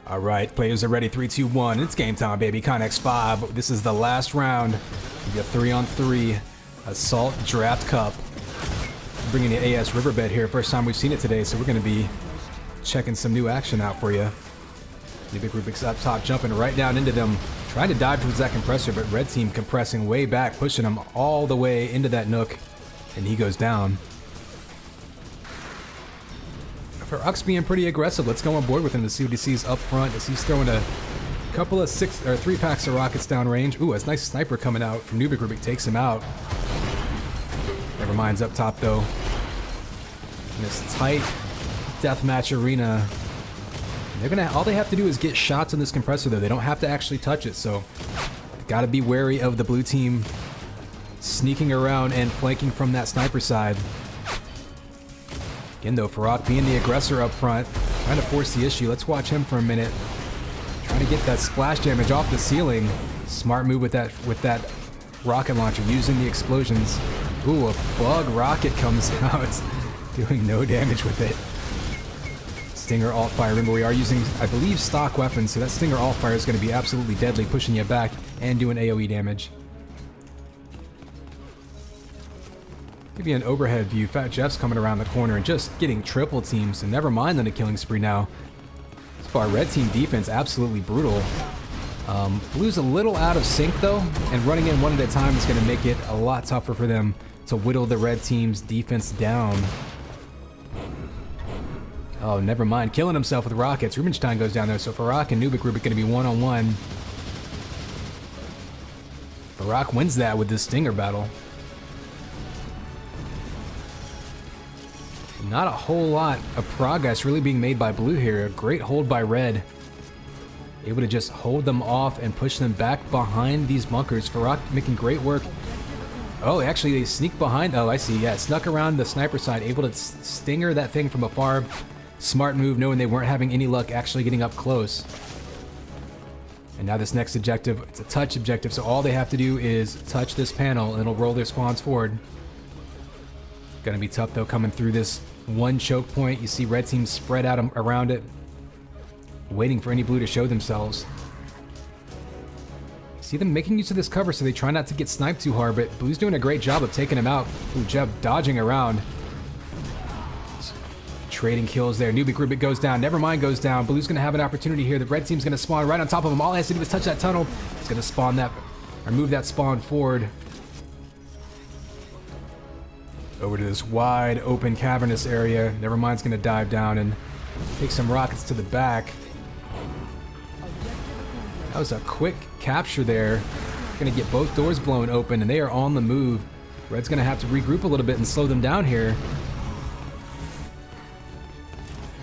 All right, players are ready. 3, 2, 1. It's game time, baby. Connex 5. This is the last round. We got 3-on-3 Assault Draft Cup. Bringing the AS Riverbed here. First time we've seen it today, so we're going to be checking some new action out for you. The big Rubik's up top, jumping right down into them. Trying to dive towards that compressor, but red team compressing way back, pushing him all the way into that nook, and he goes down. Farac's being pretty aggressive. Let's go on board with him to see what he sees up front as he's throwing a couple of 3 packs of rockets downrange. Ooh, a nice sniper coming out from Nubik Rubik, takes him out. Never mind's up top though. In this tight deathmatch arena, they're gonna, all they have to do is get shots on this compressor though. They don't have to actually touch it, so gotta be wary of the blue team sneaking around and flanking from that sniper side. Again though, Farac being the aggressor up front, trying to force the issue. Let's watch him for a minute. Trying to get that splash damage off the ceiling. Smart move with that rocket launcher, using the explosions. Ooh, a bug rocket comes out, doing no damage with it. Stinger alt fire. Remember, we are using, I believe, stock weapons, so that Stinger alt fire is going to be absolutely deadly, pushing you back and doing AoE damage. Give you an overhead view. fatJeff's coming around the corner and just getting triple teams, so never mind on a killing spree now. As far red team defense, absolutely brutal. Blue's a little out of sync though, and running in one at a time is going to make it a lot tougher for them to whittle the red team's defense down. Oh, never mind. Killing himself with rockets. Rubinstein goes down there, so Farac and Nubik Rubik going to be one-on-one. Farac wins that with this Stinger battle. Not a whole lot of progress really being made by blue here. A great hold by red. Able to just hold them off and push them back behind these bunkers. Farac making great work. Oh, actually they sneak behind. Oh, I see. Yeah, snuck around the sniper side. Able to stinger that thing from afar. Smart move, knowing they weren't having any luck actually getting up close. And now this next objective, it's a touch objective, so all they have to do is touch this panel and it'll roll their spawns forward. Gonna be tough though, coming through this one choke point. You see red team spread out around it, waiting for any blue to show themselves. See them making use of this cover so they try not to get sniped too hard, but blue's doing a great job of taking him out. Ooh, Jeb dodging around. Trading kills there. Nubik Rubik goes down. Nevermind goes down. Blue's gonna have an opportunity here. The red team's gonna spawn right on top of him. All he has to do is touch that tunnel. He's gonna spawn that, or move that spawn forward. Over to this wide open cavernous area. Nevermind's gonna dive down and take some rockets to the back. That was a quick capture there. Gonna get both doors blown open and they are on the move. Red's gonna have to regroup a little bit and slow them down here.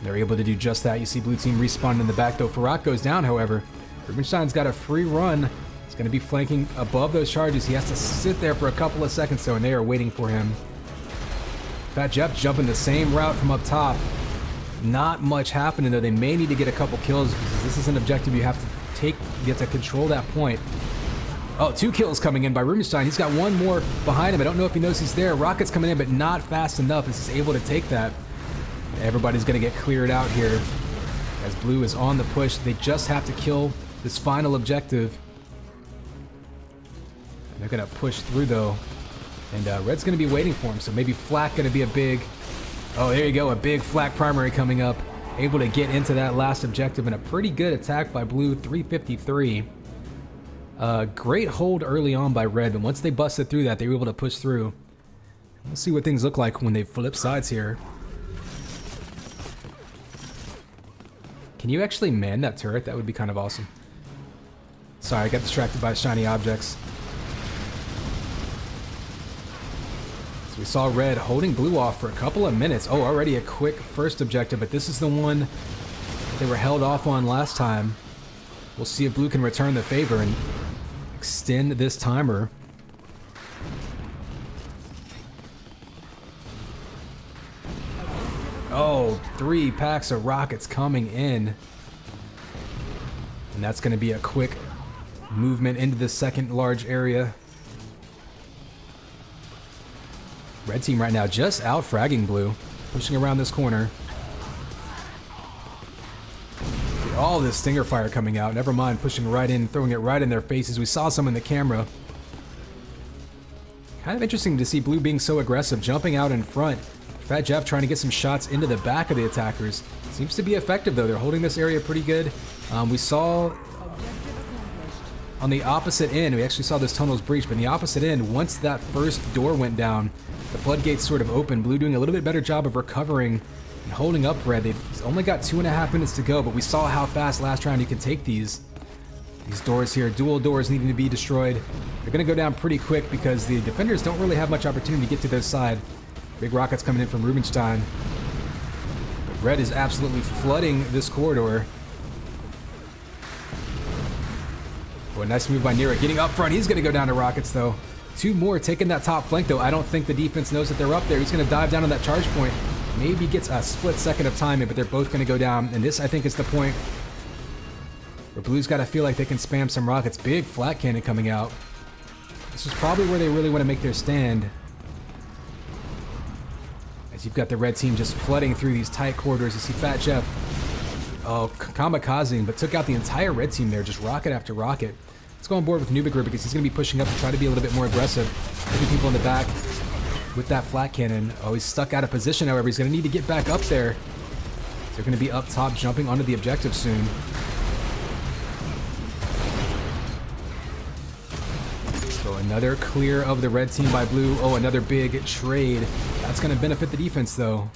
They're able to do just that. You see blue team respawn in the back though. Farac goes down, however. Rubinstein's got a free run. He's gonna be flanking above those charges. He has to sit there for a couple of seconds though, and they are waiting for him. fatJeff jumping the same route from up top. Not much happening though. They may need to get a couple kills because this is an objective you have to take. You have to control that point. Oh, 2 kills coming in by Rubinstein. He's got one more behind him. I don't know if he knows he's there. Rockets coming in, but not fast enough as he's able to take that. Everybody's gonna get cleared out here as blue is on the push. They just have to kill this final objective. They're gonna push through though. And red's gonna be waiting for him, so maybe flak gonna be a big... Oh, there you go, a big flak primary coming up. Able to get into that last objective, and a pretty good attack by blue, 353. Great hold early on by red, but once they busted through that, they were able to push through. We'll see what things look like when they flip sides here. Can you actually man that turret? That would be kind of awesome. Sorry, I got distracted by shiny objects. So we saw red holding blue off for a couple of minutes. Oh, already a quick first objective, but this is the one they were held off on last time. We'll see if blue can return the favor and extend this timer. Oh, 3 packs of rockets coming in. And that's going to be a quick movement into the second large area. Red team right now just out fragging blue, pushing around this corner. all this stinger fire coming out. Never mind pushing right in, throwing it right in their faces. We saw some in the camera. Kind of interesting to see Blue being so aggressive, jumping out in front. fatJeff trying to get some shots into the back of the attackers. Seems to be effective though. They're holding this area pretty good. We saw on the opposite end, we actually saw this tunnel's breached, but in the opposite end, once that first door went down, the floodgates sort of opened. Blue doing a little bit better job of recovering and holding up Red. They've only got 2.5 minutes to go, but we saw how fast last round you can take these. These doors here, dual doors needing to be destroyed. They're going to go down pretty quick because the defenders don't really have much opportunity to get to their side. Big rockets coming in from Rubenstein. But Red is absolutely flooding this corridor. Oh, a nice move by Nero, getting up front. He's going to go down to rockets, though. 2 more taking that top flank, though. I don't think the defense knows that they're up there. He's going to dive down on that charge point. Maybe gets a split second of timing, but they're both going to go down. And this, I think, is the point where Blue's got to feel like they can spam some rockets. Big flat cannon coming out. This is probably where they really want to make their stand. As you've got the red team just flooding through these tight corridors. You see fatJeff, kamikazing, but took out the entire red team there, just rocket after rocket. Let's go on board with Nubiger because he's going to be pushing up to try to be a little bit more aggressive. Hitting people in the back with that flat cannon. Oh, he's stuck out of position, however. He's going to need to get back up there. They're going to be up top, jumping onto the objective soon. So another clear of the red team by Blue. Oh, another big trade. That's going to benefit the defense, though.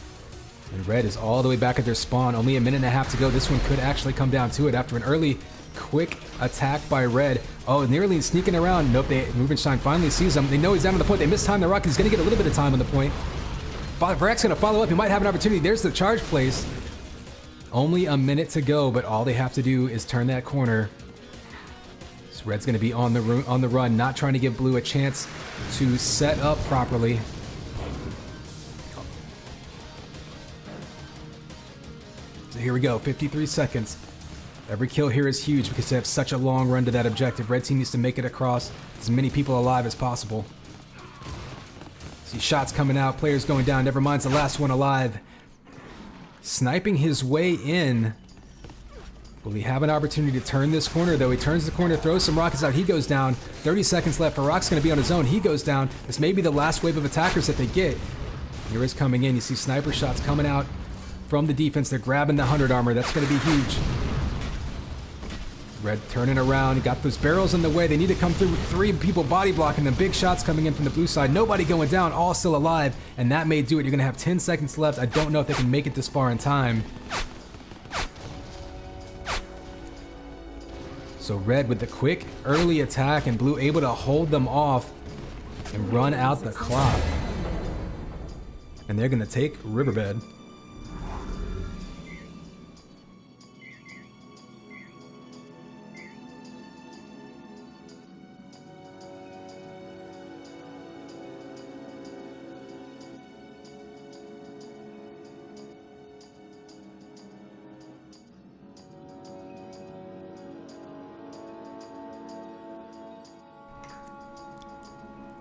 And Red is all the way back at their spawn. Only a minute and a half to go. This one could actually come down to it after an early, quick attack by Red. Oh, nearly sneaking around. Nope, Rubenstein finally sees him. They know he's down on the point. They mistime the rocket. He's going to get a little bit of time on the point. Farac's going to follow up. He might have an opportunity. There's the charge place. Only a minute to go, but all they have to do is turn that corner. So Red's going to be on the run, not trying to give Blue a chance to set up properly. So here we go, 53 seconds. Every kill here is huge because they have such a long run to that objective. Red team needs to make it across as many people alive as possible. See shots coming out, players going down. Never mind's the last one alive. Sniping his way in. Will he have an opportunity to turn this corner, though? He turns the corner, throws some rockets out. He goes down. 30 seconds left. Farac's going to be on his own. He goes down. This may be the last wave of attackers that they get. Here is coming in. You see sniper shots coming out from the defense. They're grabbing the 100 armor. That's going to be huge. Red turning around. He got those barrels in the way. They need to come through with 3 people body blocking them. Big shots coming in from the blue side. Nobody going down. All still alive. And that may do it. You're going to have 10 seconds left. I don't know if they can make it this far in time. So Red with the quick early attack and Blue able to hold them off and run out the clock. And they're going to take Riverbed.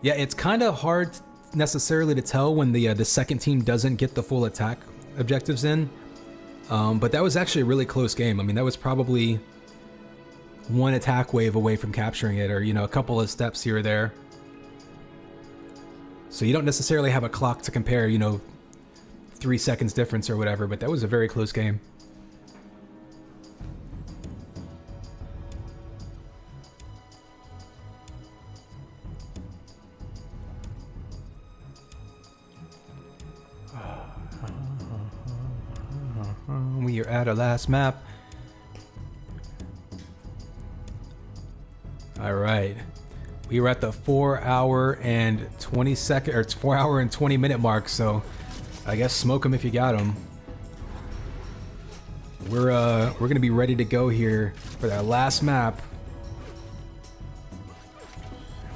Yeah, it's kind of hard necessarily to tell when the second team doesn't get the full attack objectives in, but that was actually a really close game. I mean, that was probably one attack wave away from capturing it, or a couple of steps here or there. So you don't necessarily have a clock to compare, 3 seconds difference or whatever, but that was a very close game. We are at our last map. All right, we were at the 4 hour and 20 second, or it's 4 hour and 20 minute mark. So I guess smoke them if you got them. We're gonna be ready to go here for our last map.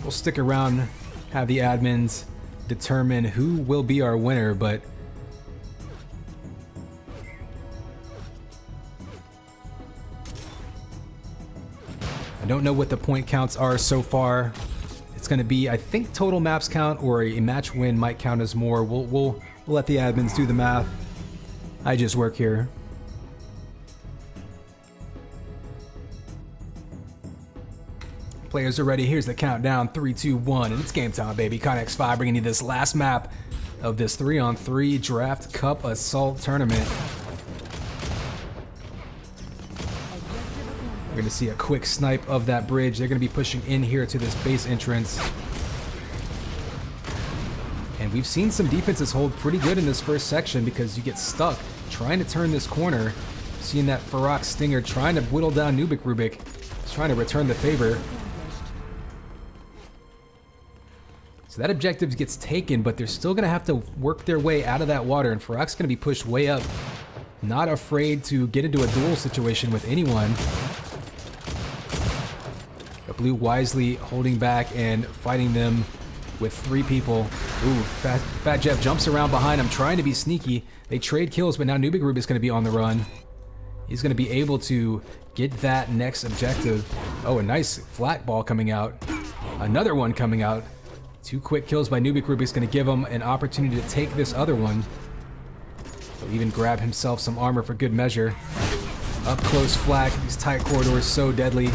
We'll stick around, have the admins determine who will be our winner, but I don't know what the point counts are so far. It's going to be, I think, total maps count or a match win might count as more. We'll let the admins do the math. I just work here. Players are ready. Here's the countdown. 3, 2, 1. And it's game time, baby. ConX5 bringing you this last map of this 3-on-3 Draft Cup Assault Tournament. We're going to see a quick snipe of that bridge. They're going to be pushing in here to this base entrance. And we've seen some defenses hold pretty good in this first section because you get stuck trying to turn this corner. Seeing that Farac Stinger trying to whittle down Nubik Rubik. He's trying to return the favor. So that objective gets taken, but they're still going to have to work their way out of that water. And Farac's going to be pushed way up. Not afraid to get into a duel situation with anyone. Blue wisely holding back and fighting them with 3 people. Ooh, fatJeff jumps around behind him, trying to be sneaky. They trade kills, but now Nubik Rubik is going to be on the run. He's going to be able to get that next objective. Oh, a nice flat ball coming out. Another one coming out. 2 quick kills by Nubik Rubik is going to give him an opportunity to take this other one. He'll even grab himself some armor for good measure. Up close flak. These tight corridors so deadly.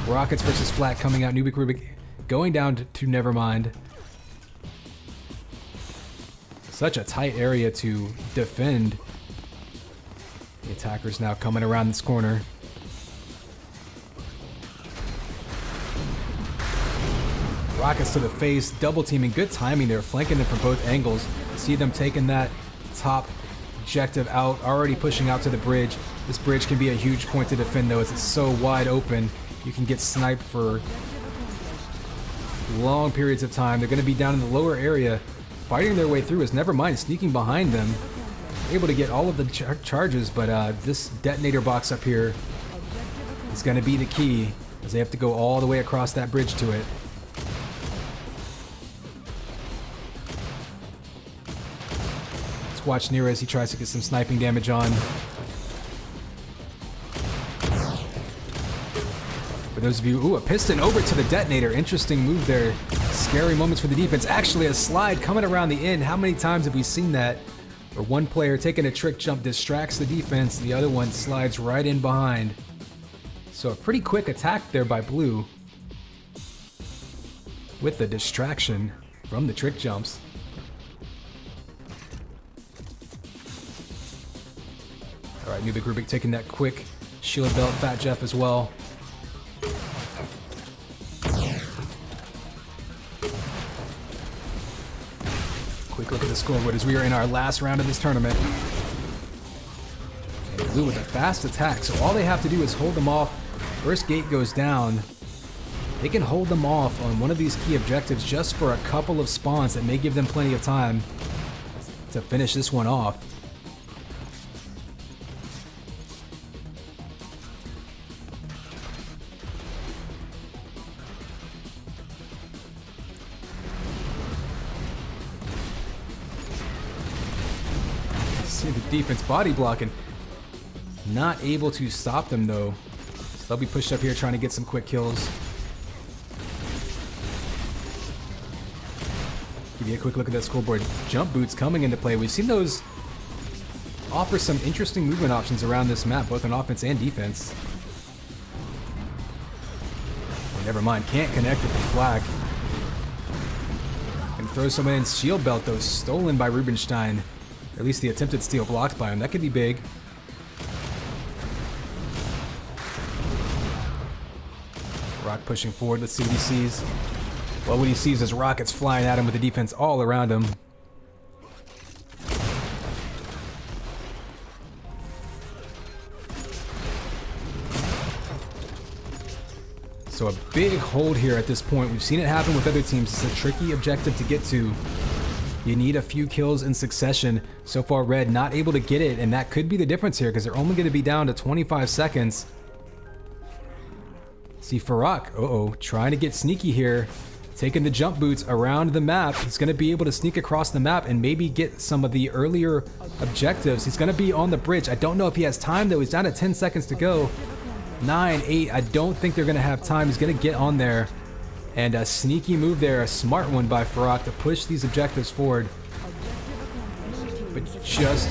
Rockets versus flat coming out. Nubik Rubik going down to Nevermind. Such a tight area to defend. The attacker's now coming around this corner. Rockets to the face, double teaming. Good timing there, flanking them from both angles. See them taking that top objective out, already pushing out to the bridge. This bridge can be a huge point to defend though, as it's so wide open. You can get sniped for long periods of time. They're going to be down in the lower area, fighting their way through as Nevermind sneaking behind them. Able to get all of the charges, but this detonator box up here is going to be the key, as they have to go all the way across that bridge to it. Let's watch Nero as he tries to get some sniping damage on. For those of you, ooh, a piston over to the detonator. Interesting move there. Scary moments for the defense. Actually, a slide coming around the end. How many times have we seen that? Where one player taking a trick jump distracts the defense, the other one slides right in behind. So a pretty quick attack there by Blue. With the distraction from the trick jumps. Alright, Nubik Rubik taking that quick shield belt. fatJeff as well. Quick look at the scoreboard as we are in our last round of this tournament. And Blue with a fast attack, so all they have to do is hold them off. First gate goes down. They can hold them off on one of these key objectives just for a couple of spawns that may give them plenty of time to finish this one off. See the defense body blocking. Not able to stop them though. So they'll be pushed up here trying to get some quick kills. Give you a quick look at that scoreboard. Jump boots coming into play. We've seen those offer some interesting movement options around this map, both on offense and defense. Oh, never mind, can't connect with the flag. And throw someone in. Shield belt though, stolen by Rubenstein. Or at least the attempted steal blocked by him. That could be big. Rock pushing forward. Let's see what he sees. Well, what he sees is rockets flying at him with the defense all around him. So a big hold here at this point. We've seen it happen with other teams. It's a tricky objective to get to. You need a few kills in succession. So far, Red not able to get it, and that could be the difference here because they're only going to be down to 25 seconds. See Farac, trying to get sneaky here. Taking the jump boots around the map. He's going to be able to sneak across the map and maybe get some of the earlier objectives. He's going to be on the bridge. I don't know if he has time though. He's down to 10 seconds to go. 9, 8, I don't think they're going to have time. He's going to get on there. And a sneaky move there, a smart one by Farac to push these objectives forward. But just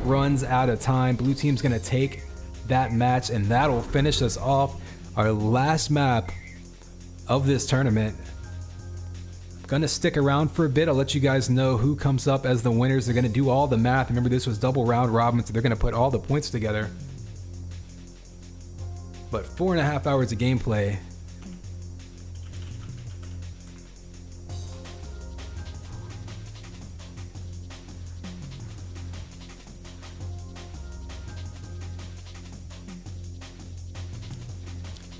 runs out of time. Blue team's going to take that match, and that'll finish us off. Our last map of this tournament. Gonna stick around for a bit. I'll let you guys know who comes up as the winners. They're gonna do all the math. Remember, this was double round robin, so they're gonna put all the points together. But 4.5 hours of gameplay.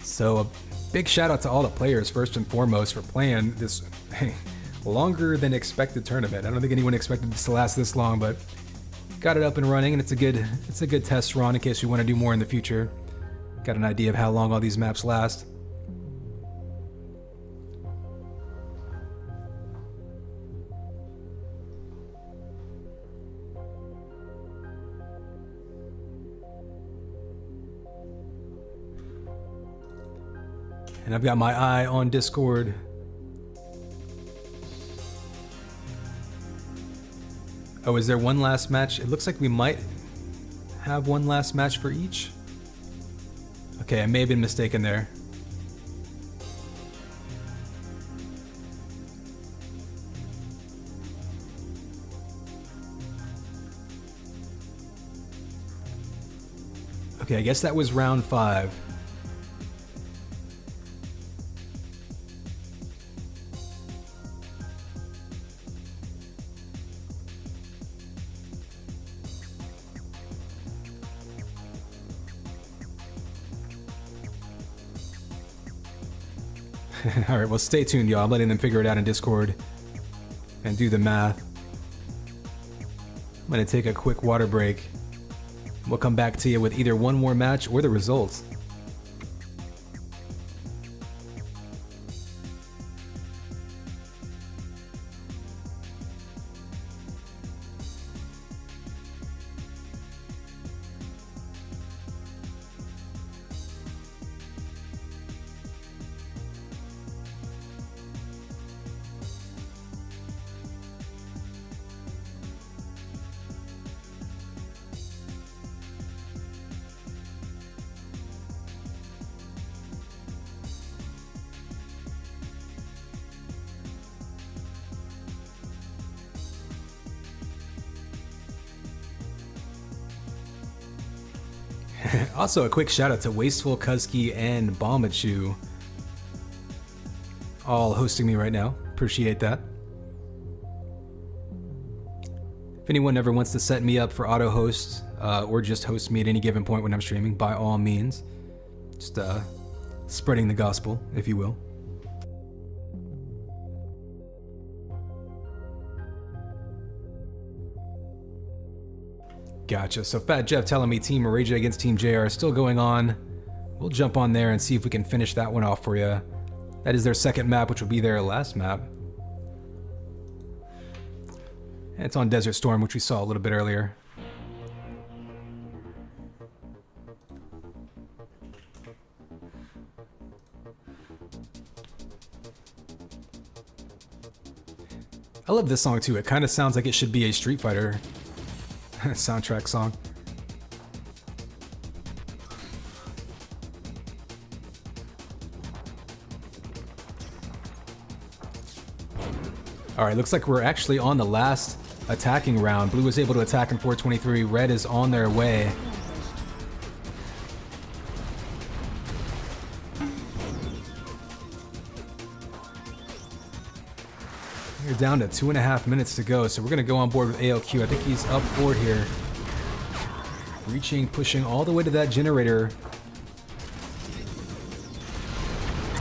So a big shout out to all the players, first and foremost, for playing this longer than expected tournament. I don't think anyone expected this to last this long, but got it up and running, and it's a good test run in case we want to do more in the future. Got an idea of how long all these maps last. And I've got my eye on Discord. Oh, is there one last match? It looks like we might have one last match for each. Okay, I may have been mistaken there. Okay, I guess that was round 5. Alright, well, stay tuned, y'all. I'm letting them figure it out in Discord and do the math. I'm going to take a quick water break. We'll come back to you with either one more match or the results. Also, a quick shout out to Wasteful, Kuzki, and Bombachu, all hosting me right now. Appreciate that. If anyone ever wants to set me up for auto host or just host me at any given point when I'm streaming, by all means, just spreading the gospel, if you will. Gotcha. So fatJeff telling me Team Reija against Team JR is still going on. We'll jump on there and see if we can finish that one off for you. That is their second map, which will be their last map. And it's on Desert Storm, which we saw a little bit earlier. I love this song too. It kind of sounds like it should be a Street Fighter soundtrack song. Alright, looks like we're actually on the last attacking round. Blue was able to attack in 423. Red is on their way. We're down to 2.5 minutes to go, so we're going to go on board with ALQ. I think he's up forward here. Reaching, pushing all the way to that generator.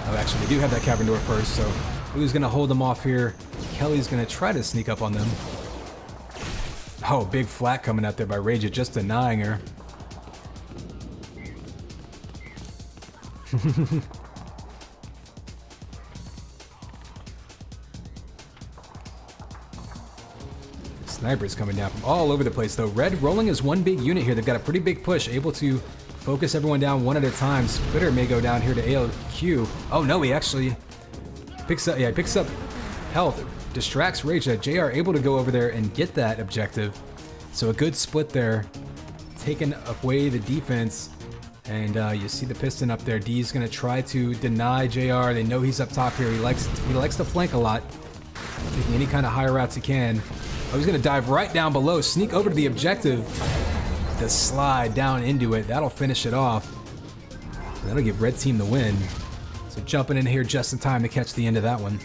Oh, actually, they do have that cavern door first, so Blue's going to hold them off here. Kelly's going to try to sneak up on them. Oh, big flat coming out there by Reija, just denying her. Snipers coming down from all over the place, though. Red rolling as one big unit here. They've got a pretty big push, able to focus everyone down one at a time. Splitter may go down here to ALQ. Oh no, he actually picks up, yeah, he picks up health, distracts Reija. JR able to go over there and get that objective. So a good split there, taking away the defense And you see the piston up there. D's going to try to deny JR. They know he's up top here. He likes to flank a lot. Taking any kind of higher routes he can. Oh, he's going to dive right down below. Sneak over to the objective. The slide down into it. That'll finish it off. That'll give red team the win. So jumping in here just in time to catch the end of that one.